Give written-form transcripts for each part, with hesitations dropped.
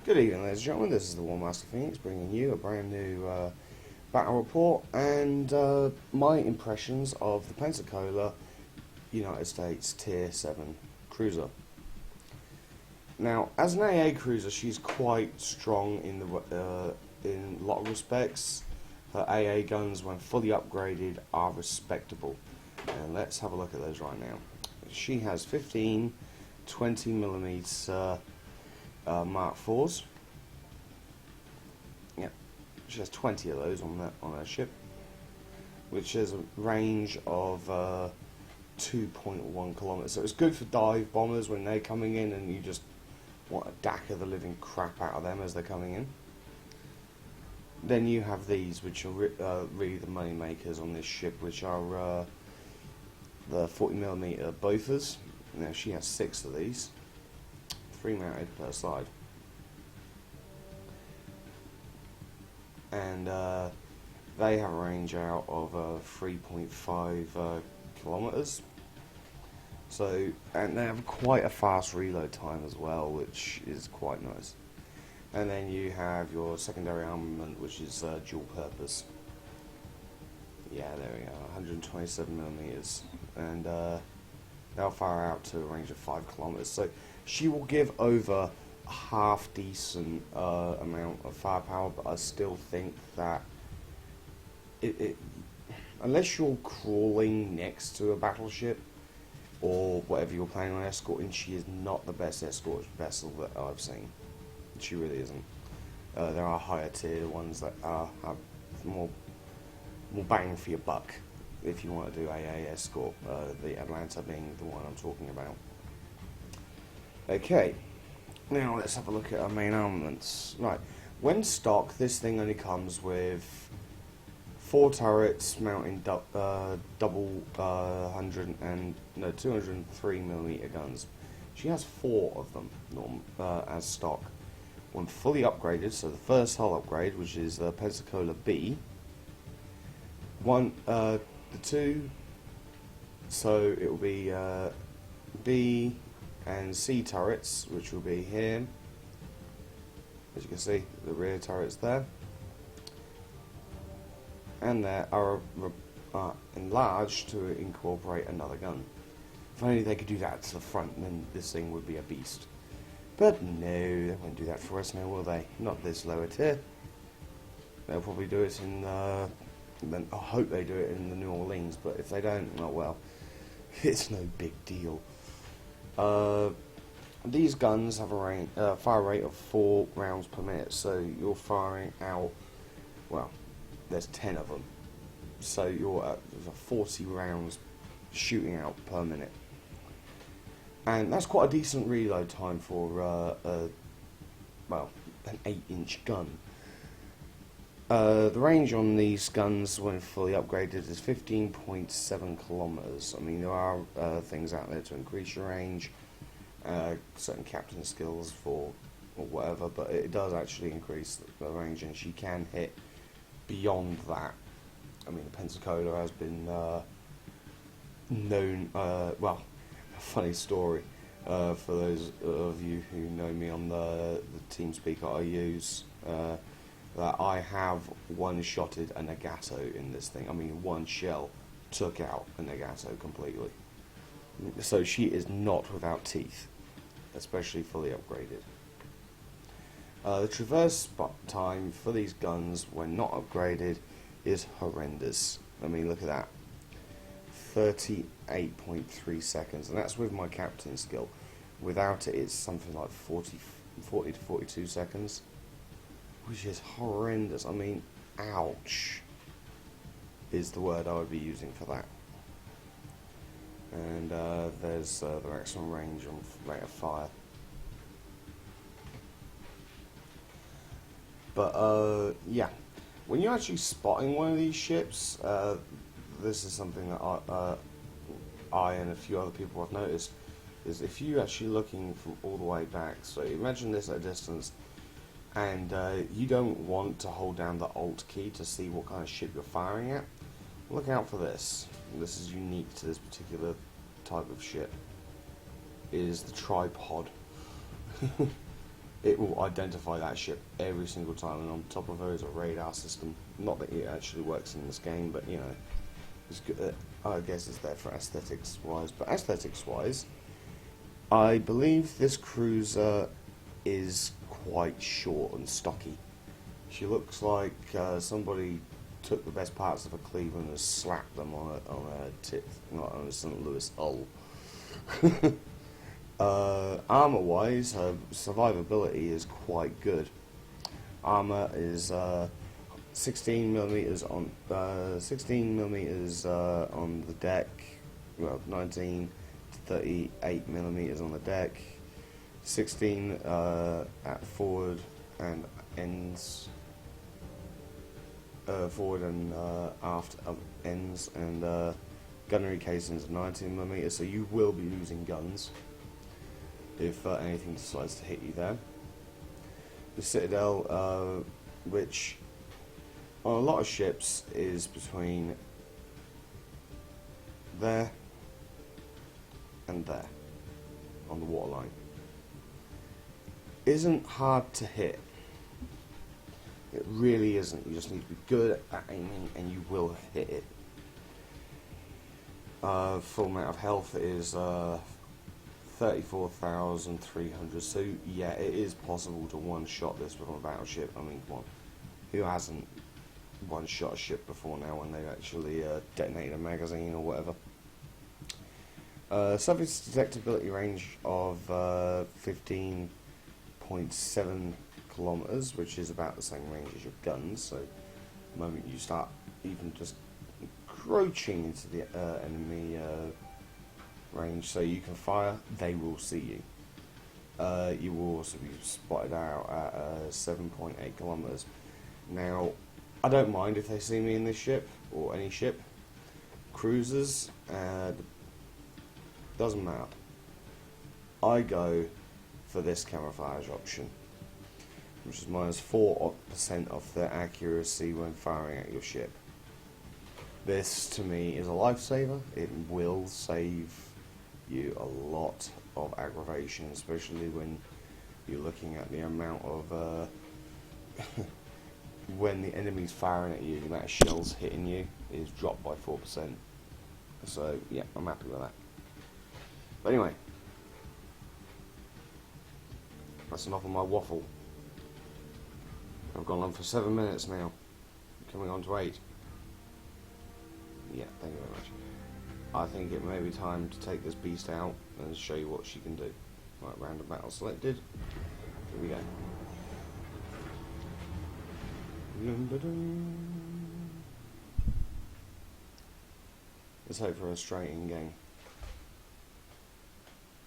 Good evening, ladies and gentlemen. This is the War Master Phoenix bringing you a brand new battle report and my impressions of the Pensacola United States Tier 7 cruiser. Now, as an AA cruiser, she's quite strong in a lot of respects. Her AA guns, when fully upgraded, are respectable. And let's have a look at those right now. She has 15 20mm Mark 4s. Yeah, she has 20 of those on her ship, which has a range of 2.1 kilometers. So it's good for dive bombers when they're coming in and you just want to dacker the living crap out of them as they're coming in. Then you have these, which are really the money makers on this ship, which are the 40mm Bofors. Now she has 6 of these, 3 mounted per side, and they have a range out of 3.5 kilometers. So, and they have quite a fast reload time as well, which is quite nice. And then you have your secondary armament, which is dual purpose. Yeah, there we go, 127mm, and they'll fire out to a range of 5 kilometers. So she will give over a half decent amount of firepower, but I still think that unless you're crawling next to a battleship or whatever you're planning on escorting, she is not the best escort vessel that I've seen. She really isn't. There are higher tier ones that have more bang for your buck if you want to do AA escort, the Atlanta being the one I'm talking about. Okay, now let's have a look at our main armaments. Right, when stock, this thing only comes with 4 turrets mounting double 203mm guns. She has 4 of them as stock. When fully upgraded, so the first hull upgrade, which is the Pensacola B, the 2, so it will be B and C turrets, which will be here, as you can see, the rear turrets there, and they are enlarged to incorporate another gun. If only they could do that to the front, then this thing would be a beast. But no, they won't do that for us now, will they? Not this lower tier. They'll probably do it in then I hope they do it in the New Orleans, but if they don't, oh well, it's no big deal. These guns have a fire rate of 4 rounds per minute, so you're firing out, well, there's 10 of them, so you're at 40 rounds shooting out per minute, and that's quite a decent reload time for well, an 8-inch gun. The range on these guns, when fully upgraded, is 15.7 kilometers. I mean, there are things out there to increase your range, certain captain skills for or whatever, but it does actually increase the range, and she can hit beyond that. I mean, the Pensacola has been known, well, a funny story, for those of you who know me on the TeamSpeak I use, that I have one-shotted a Nagato in this thing. I mean, one shell took out a Nagato completely. So she is not without teeth, especially fully upgraded. The traverse time for these guns, when not upgraded, is horrendous. I mean, look at that. 38.3 seconds, and that's with my captain skill. Without it, it's something like 40 to 42 seconds. Which is horrendous. I mean, ouch is the word I would be using for that. And there's the maximum range and rate of fire. But yeah, when you're actually spotting one of these ships, this is something that I and a few other people have noticed, is if you're actually looking from all the way back, so imagine this at a distance, and you don't want to hold down the Alt key to see what kind of ship you're firing at, look out for this. This is unique to this particular type of ship, is the tripod. it will identify that ship every single time, and on top of her is a radar system. Not that it actually works in this game, but you know, it's good. I guess it's there for aesthetics wise. But aesthetics wise, I believe this cruiser is quite short and stocky. She looks like somebody took the best parts of a Cleveland and slapped them on a tip, not on a St. Louis hull. Armor wise, her survivability is quite good. Armor is 16 millimeters on on the deck, well 19 to 38 millimeters on the deck, 16 at forward and ends, forward and aft ends, and gunnery casings of 19 millimeters. So you will be losing guns if anything decides to hit you there. The Citadel, which on a lot of ships is between there and there on the waterline, isn't hard to hit. It really isn't. You just need to be good at aiming and you will hit it. Full amount of health is 34,300, so yeah, it is possible to one-shot this with a battleship. I mean, come on, who hasn't one-shot a ship before now when they've actually detonated a magazine or whatever? Surface detectability range of 15.7 kilometers, which is about the same range as your guns, so the moment you start even just encroaching into the enemy range, so you can fire, they will see you. You will also be spotted out at 7.8 kilometers. Now, I don't mind if they see me in this ship, or any ship. Cruisers, doesn't matter. I go for this camouflage option, which is minus 4% of the accuracy when firing at your ship. This, to me, is a lifesaver. It will save you a lot of aggravation, especially when you're looking at the amount of when the enemy's firing at you, the amount of shells hitting you is dropped by 4%. So yeah, I'm happy with that. But anyway, that's enough of my waffle. I've gone on for 7 minutes now, coming on to 8. Yeah, thank you very much. I think it may be time to take this beast out and show you what she can do. Right, random battle selected. Here we go. Let's hope for a straight in game.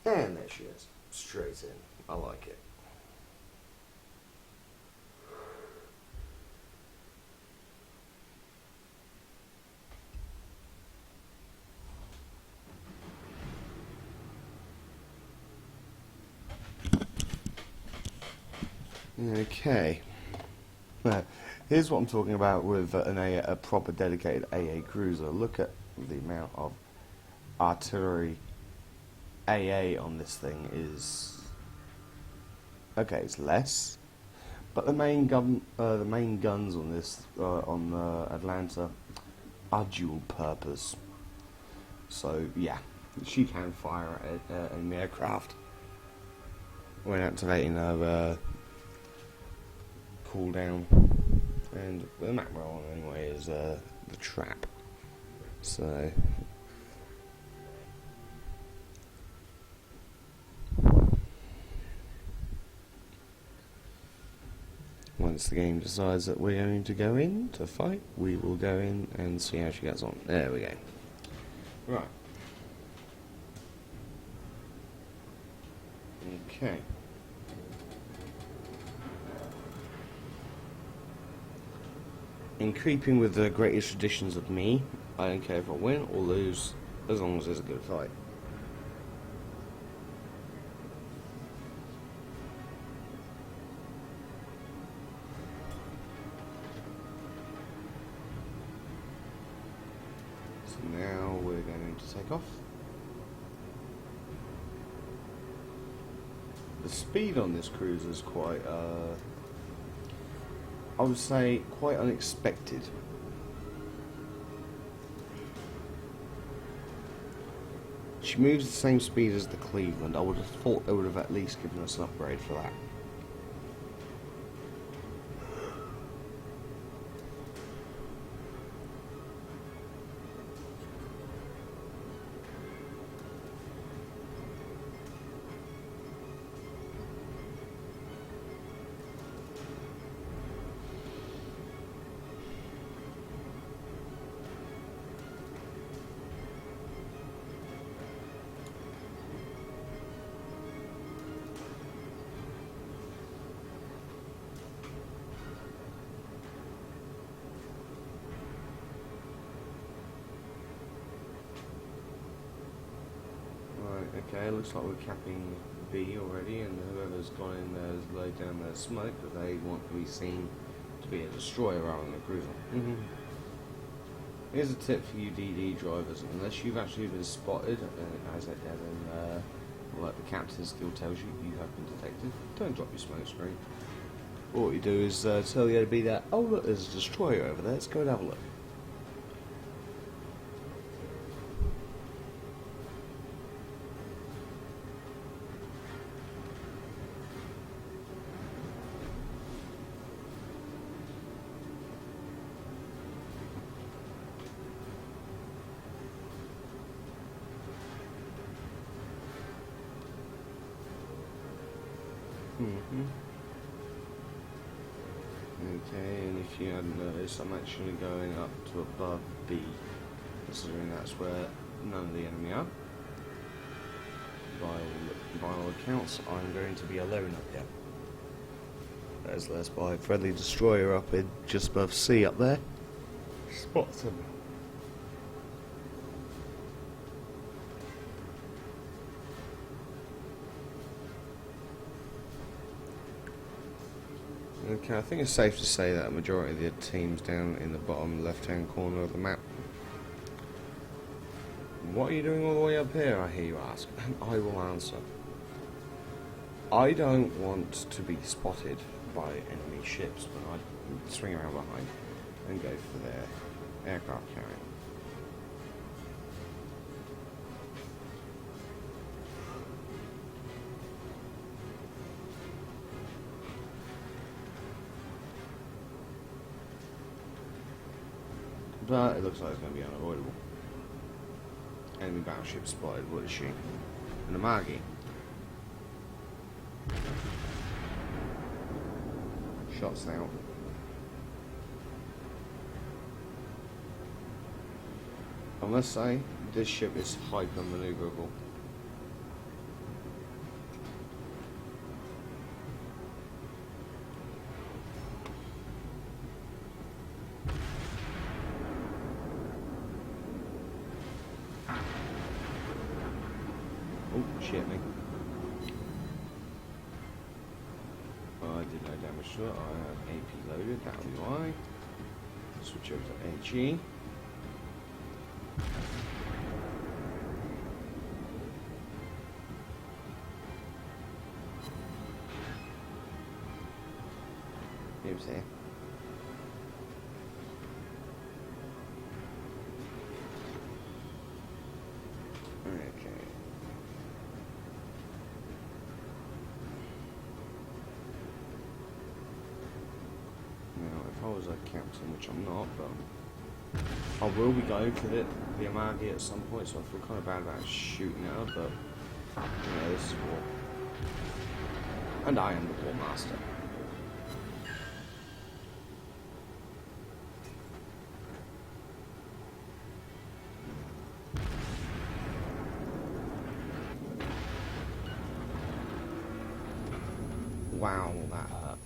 And there she is. Straight in. I like it. Okay. Here's what I'm talking about with a proper dedicated AA cruiser. Look at the amount of artillery AA on this thing is. Okay, it's less, but the main guns on this on Atlanta are dual purpose. So yeah, she can fire at an aircraft when activating her cooldown, and the map we're on anyway is the trap. So once the game decides that we're going to go in to fight, we will go in and see how she gets on. There we go. Right. Okay. In keeping with the greatest traditions of me, I don't care if I win or lose, as long as it's a good fight. So now we're going to take off. The speed on this cruiser is quite, I would say, quite unexpected. She moves the same speed as the Cleveland. I would have thought they would have at least given us an upgrade for that. Okay, looks like we're capping B already, and whoever's gone in there has laid down their smoke, but they want to be seen to be a destroyer rather than a cruiser. Here's a tip for you DD drivers: unless you've actually been spotted, as like the captain's skill tells you, you have been detected, don't drop your smoke screen. What you do is tell the OB that, oh look, there's a destroyer over there, let's go and have a look. Okay, and if you hadn't noticed, I'm actually going up to above B, considering that's where none of the enemy are. By all accounts, I'm going to be alone up here. There's less by friendly destroyer up in just above C up there. Spot them. Okay, I think it's safe to say that a majority of the teams down in the bottom left-hand corner of the map. What are you doing all the way up here, I hear you ask? And I will answer. I don't want to be spotted by enemy ships when I swing around behind and go for their aircraft carrier. But it looks like it's going to be unavoidable. Enemy battleship spotted, what is she? An Amagi. Shots out. I must say, this ship is hyper maneuverable. Oh, shit me. I did no damage to it. I have AP loaded, that'll be why. Switch over to HE. Here's here. Okay. Now, if I was a captain, which I'm not, but I will be going to the Amagi at some point, so I feel kind of bad about shooting at her, but, you know, this is war. And I am the war master. Wow, that hurt.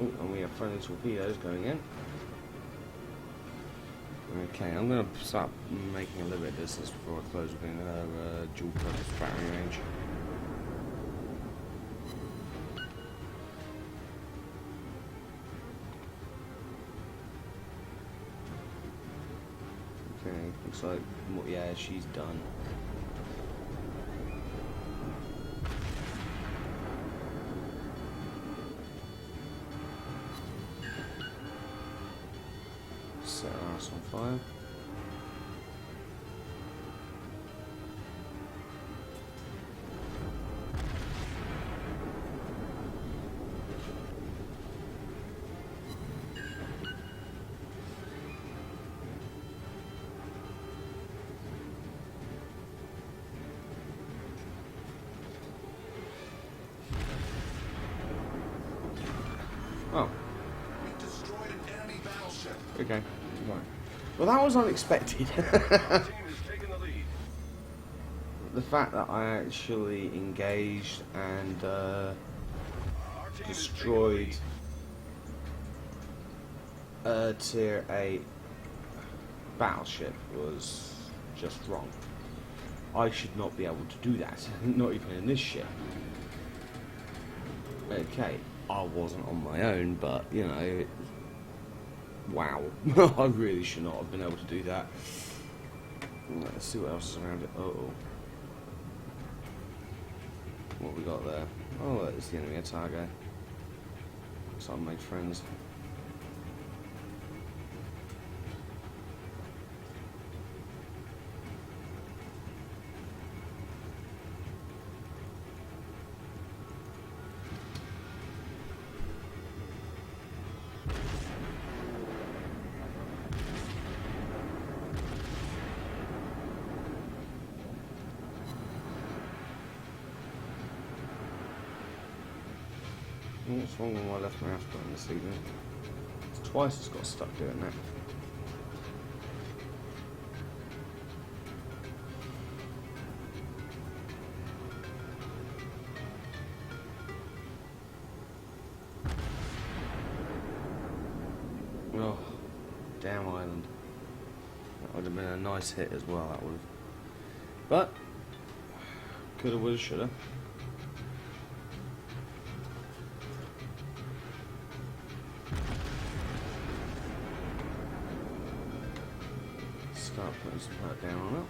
Oh, and we have friendly torpedoes going in. Okay, I'm going to start making a little bit of distance before I close within her dual purpose battery range. Okay, looks like, yeah, she's done. That's on fire. Oh. We destroyed an enemy battleship. Okay. Right. Well, that was unexpected. Team is taking the lead. The fact that I actually engaged and Our team destroyed is a tier 8 battleship was just wrong. I should not be able to do that, not even in this ship. Okay, I wasn't on my own, but you know, wow, I really should not have been able to do that. Let's see what else is around it. What we got there? Oh, it's the enemy Otago. So I made friends. What's wrong with my left mouse button this evening? It's twice it's got stuck doing that. Oh, damn island. That would have been a nice hit as well, that would have. But, coulda, woulda, shoulda. Start putting some hurt down on it.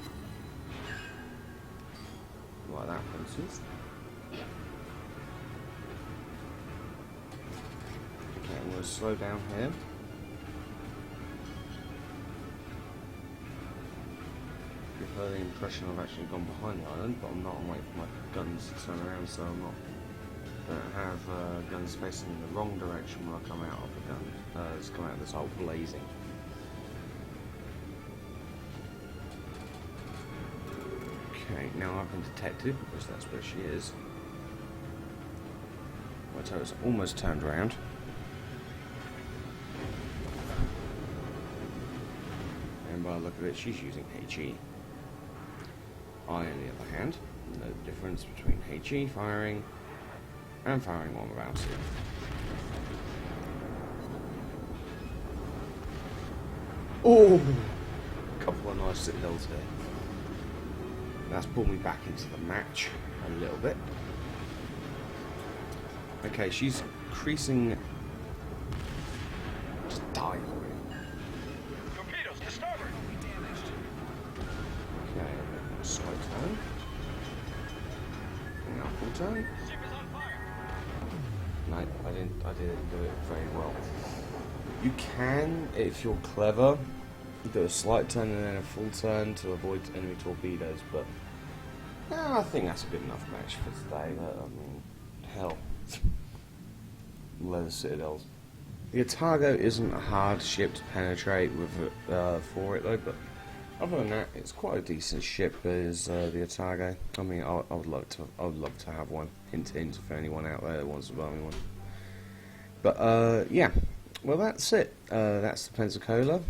Like that, for instance. Okay, I'm going to slow down here. Give her the impression I've actually gone behind the island, but I'm not. I'm waiting for my guns to turn around, so I'm not going to have guns facing in the wrong direction when I come out of the gun. It's come out of this hole blazing. Okay, now I've been detected, because that's where she is. My turret's almost turned around. And by the look of it, she's using HE. I, on the other hand, know the difference between HE firing and firing one without it. Oh! A couple of nice citadels there. That's pulled me back into the match a little bit. Okay, she's increasing. Just die already. torpedoes to starboard. Okay, side turn. Now full turn. Ship is on fire. No, I didn't do it very well. You can, if you're clever, do a slight turn and then a full turn to avoid enemy torpedoes, but I think that's a good enough match for today. I mean, hell, leather citadels. The Otago isn't a hard ship to penetrate with for it though, but other than that, it's quite a decent ship. Is the Otago? I mean, I would love to have one. Hint, hint, for anyone out there that wants to buy me one. But yeah, well that's it. That's the Pensacola.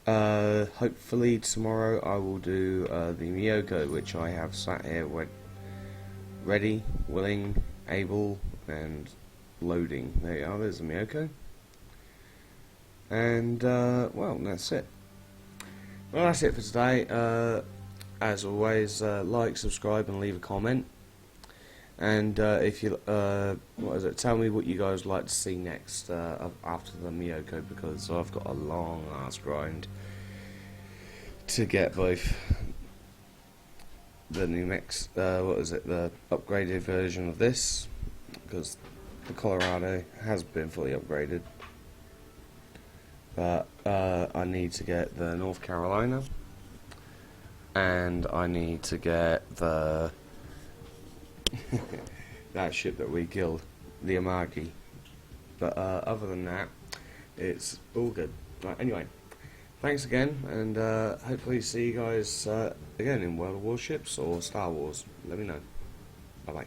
Hopefully tomorrow I will do the Miyoko, which I have sat here ready, willing, able, and loading. There you are, there's the Miyoko. And, well, that's it. Well, that's it for today. As always, like, subscribe, and leave a comment. And if you, tell me what you guys would like to see next after the Miyoko, because I've got a long ass grind to get both the new mix, the upgraded version of this, because the Colorado has been fully upgraded, But I need to get the North Carolina, and I need to get the that ship that we killed, the Amagi. But other than that, it's all good. Right, anyway, thanks again, and hopefully see you guys again in World of Warships or Star Wars. Let me know. Bye bye.